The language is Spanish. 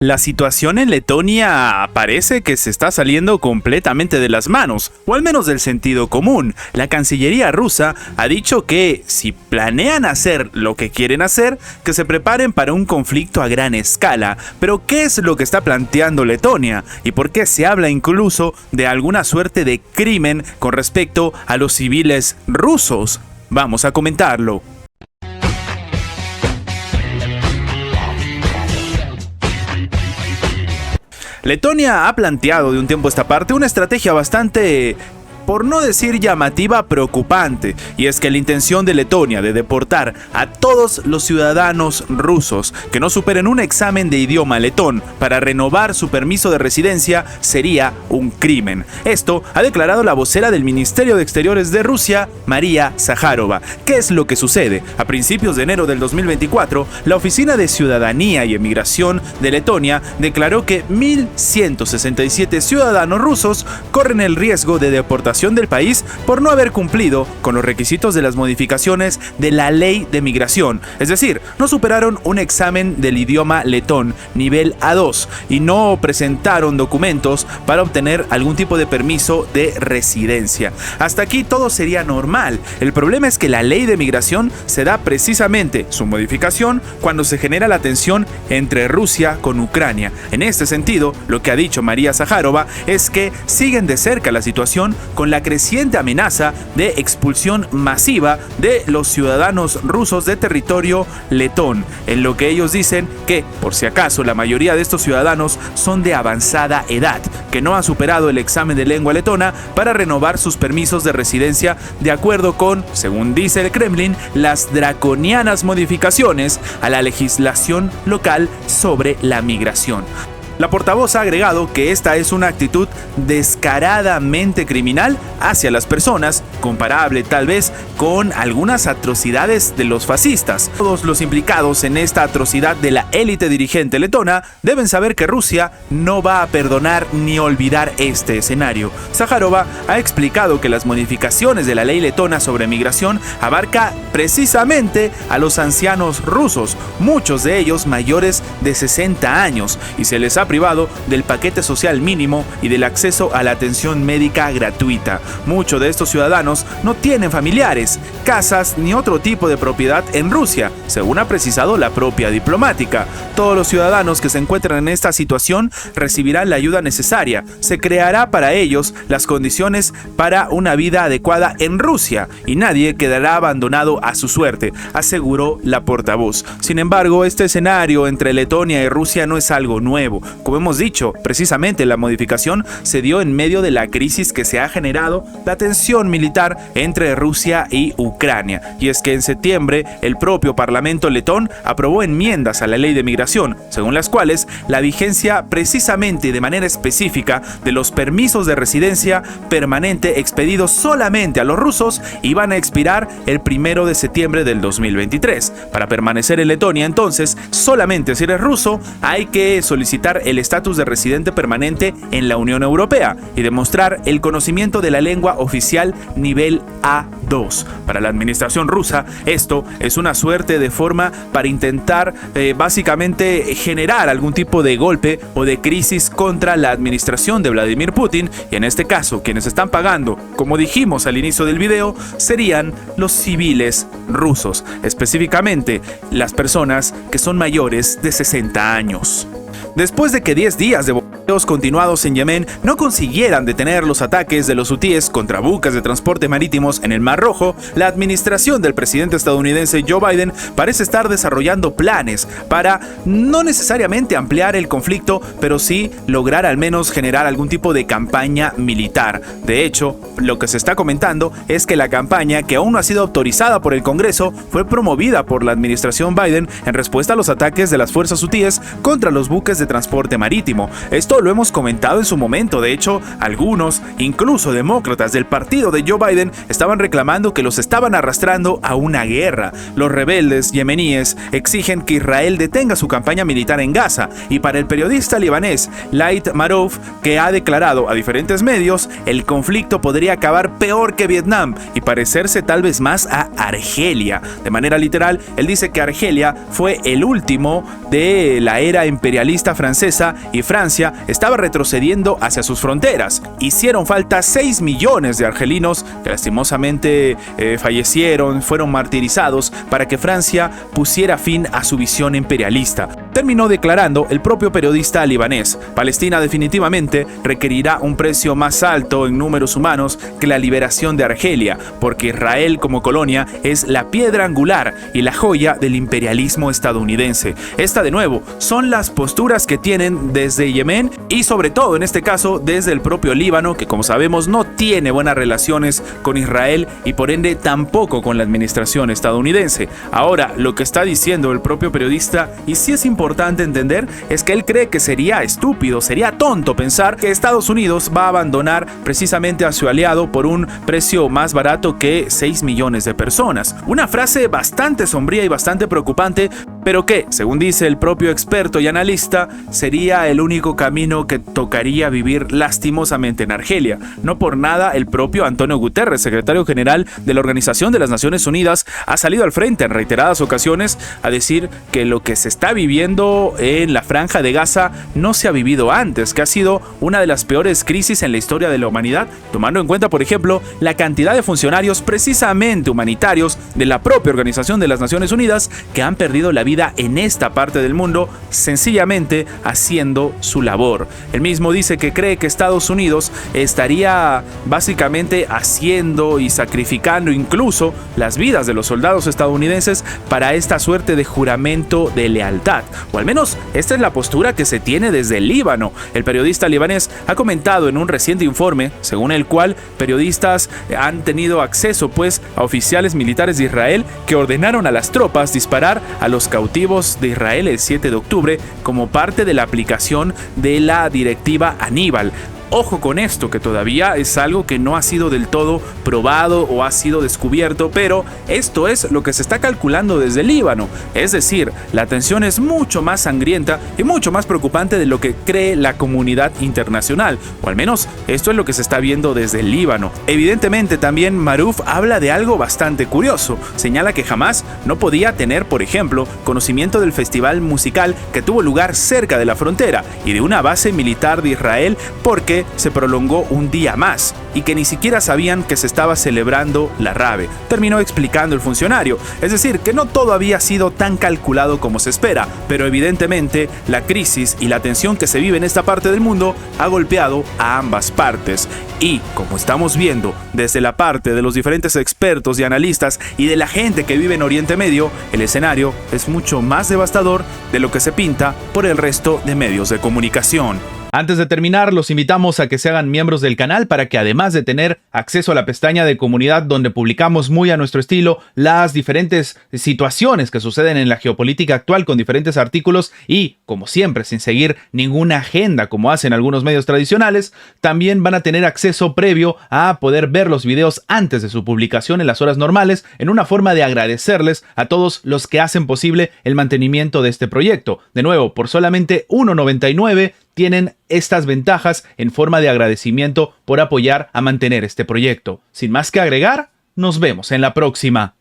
La situación en Letonia parece que se está saliendo completamente de las manos, o al menos del sentido común. La Cancillería rusa ha dicho que si planean hacer lo que quieren hacer, que se preparen para un conflicto a gran escala. Pero ¿qué es lo que está planteando Letonia? ¿Y por qué se habla incluso de alguna suerte de crimen con respecto a los civiles rusos? Vamos a comentarlo. Letonia ha planteado de un tiempo a esta parte una estrategia bastante, por no decir llamativa, preocupante, y es que la intención de Letonia de deportar a todos los ciudadanos rusos que no superen un examen de idioma letón para renovar su permiso de residencia sería un crimen. Esto ha declarado la vocera del Ministerio de Exteriores de Rusia, María Zakharova. ¿Qué es lo que sucede? A principios de enero del 2024, la Oficina de Ciudadanía y Emigración de Letonia declaró que 1.167 ciudadanos rusos corren el riesgo de deportación del país por no haber cumplido con los requisitos de las modificaciones de la ley de migración, es decir, no superaron un examen del idioma letón nivel A2 y no presentaron documentos para obtener algún tipo de permiso de residencia. Hasta aquí todo sería normal. El problema es que la ley de migración se da precisamente su modificación cuando se genera la tensión entre Rusia con Ucrania. En este sentido, lo que ha dicho María Zakharova es que siguen de cerca la situación con la creciente amenaza de expulsión masiva de los ciudadanos rusos de territorio letón, en lo que ellos dicen que, por si acaso, la mayoría de estos ciudadanos son de avanzada edad, que no han superado el examen de lengua letona para renovar sus permisos de residencia de acuerdo con, según dice el Kremlin, las draconianas modificaciones a la legislación local sobre la migración. La portavoz ha agregado que esta es una actitud descaradamente criminal hacia las personas, comparable tal vez con algunas atrocidades de los fascistas. Todos los implicados en esta atrocidad de la élite dirigente letona deben saber que Rusia no va a perdonar ni olvidar este escenario. Zakharova ha explicado que las modificaciones de la ley letona sobre migración abarca precisamente a los ancianos rusos, muchos de ellos mayores de 60 años, y se les ha privado del paquete social mínimo y del acceso a la atención médica gratuita. Muchos de estos ciudadanos no tienen familiares, casas ni otro tipo de propiedad en Rusia, según ha precisado la propia diplomática. Todos los ciudadanos que se encuentran en esta situación recibirán la ayuda necesaria. Se creará para ellos las condiciones para una vida adecuada en Rusia y nadie quedará abandonado a su suerte, aseguró la portavoz. Sin embargo, este escenario entre Letonia y Rusia no es algo nuevo. Como hemos dicho, precisamente la modificación se dio en medio de la crisis que se ha generado la tensión militar entre Rusia y Ucrania. Y es que en septiembre el propio Parlamento letón aprobó enmiendas a la ley de migración, según las cuales la vigencia precisamente de manera específica de los permisos de residencia permanente expedidos solamente a los rusos iban a expirar el 1 de septiembre del 2023. Para permanecer en Letonia, entonces, solamente si eres ruso hay que solicitar el estatus de residente permanente en la Unión Europea y demostrar el conocimiento de la lengua oficial nivel A2. Para la administración rusa, esto es una suerte de forma para intentar básicamente generar algún tipo de golpe o de crisis contra la administración de Vladimir Putin, y en este caso quienes están pagando, como dijimos al inicio del video, serían los civiles rusos, específicamente las personas que son mayores de 60 años. Después de que 10 días de bombardeos continuados en Yemen no consiguieran detener los ataques de los hutíes contra buques de transporte marítimos en el Mar Rojo, la administración del presidente estadounidense Joe Biden parece estar desarrollando planes para no necesariamente ampliar el conflicto, pero sí lograr al menos generar algún tipo de campaña militar. De hecho, lo que se está comentando es que la campaña, que aún no ha sido autorizada por el Congreso, fue promovida por la administración Biden en respuesta a los ataques de las fuerzas hutíes contra los buques de transporte marítimo. Esto Esto lo hemos comentado en su momento. De hecho, algunos, incluso demócratas del partido de Joe Biden, estaban reclamando que los estaban arrastrando a una guerra. Los rebeldes yemeníes exigen que Israel detenga su campaña militar en Gaza, y para el periodista libanés Laith Marouf, que ha declarado a diferentes medios, el conflicto podría acabar peor que Vietnam y parecerse tal vez más a Argelia. De manera literal, él dice que Argelia fue el último de la era imperialista francesa y Francia estaba retrocediendo hacia sus fronteras. Hicieron falta 6 millones de argelinos que lastimosamente fallecieron, fueron martirizados para que Francia pusiera fin a su visión imperialista. Terminó declarando el propio periodista libanés: Palestina definitivamente requerirá un precio más alto en números humanos que la liberación de Argelia, porque Israel como colonia es la piedra angular y la joya del imperialismo estadounidense. Esta, de nuevo, son las posturas que tienen desde Yemen y sobre todo en este caso desde el propio Líbano, que como sabemos no tiene buenas relaciones con Israel y por ende tampoco con la administración estadounidense. Ahora, lo que está diciendo el propio periodista, y sí es importante entender, es que él cree que sería estúpido, sería tonto pensar que Estados Unidos va a abandonar precisamente a su aliado por un precio más barato que 6 millones de personas. Una frase bastante sombría y bastante preocupante, pero que, según dice el propio experto y analista, sería el único camino que tocaría vivir lastimosamente en Argelia. No por nada el propio Antonio Guterres, secretario general de la Organización de las Naciones Unidas, ha salido al frente en reiteradas ocasiones a decir que lo que se está viviendo en la Franja de Gaza no se ha vivido antes, que ha sido una de las peores crisis en la historia de la humanidad, tomando en cuenta, por ejemplo, la cantidad de funcionarios precisamente humanitarios de la propia Organización de las Naciones Unidas que han perdido la vida en esta parte del mundo sencillamente haciendo su labor. Él mismo dice que cree que Estados Unidos estaría básicamente haciendo y sacrificando incluso las vidas de los soldados estadounidenses para esta suerte de juramento de lealtad, o al menos esta es la postura que se tiene desde el Líbano. El periodista libanés ha comentado en un reciente informe según el cual periodistas han tenido acceso a oficiales militares de Israel que ordenaron a las tropas disparar a los cautivos de Israel el 7 de octubre como parte de la aplicación de la directiva Aníbal. Ojo con esto, que todavía es algo que no ha sido del todo probado o ha sido descubierto, pero esto es lo que se está calculando desde el Líbano. Es decir, la tensión es mucho más sangrienta y mucho más preocupante de lo que cree la comunidad internacional, o al menos esto es lo que se está viendo desde el Líbano. Evidentemente también Marouf habla de algo bastante curioso. Señala que Hamás no podía tener, por ejemplo, conocimiento del festival musical que tuvo lugar cerca de la frontera y de una base militar de Israel porque se prolongó un día más y que ni siquiera sabían que se estaba celebrando la Rave, terminó explicando el funcionario. Es decir, que no todo había sido tan calculado como se espera, pero evidentemente la crisis y la tensión que se vive en esta parte del mundo ha golpeado a ambas partes. Y, como estamos viendo desde la parte de los diferentes expertos y analistas y de la gente que vive en Oriente Medio, el escenario es mucho más devastador de lo que se pinta por el resto de medios de comunicación. Antes de terminar, los invitamos a que se hagan miembros del canal para que, además de tener acceso a la pestaña de comunidad donde publicamos muy a nuestro estilo las diferentes situaciones que suceden en la geopolítica actual con diferentes artículos y, como siempre, sin seguir ninguna agenda como hacen algunos medios tradicionales, también van a tener acceso previo a poder ver los videos antes de su publicación en las horas normales, en una forma de agradecerles a todos los que hacen posible el mantenimiento de este proyecto. De nuevo, por solamente $1.99 tienen estas ventajas en forma de agradecimiento por apoyar a mantener este proyecto. Sin más que agregar, nos vemos en la próxima.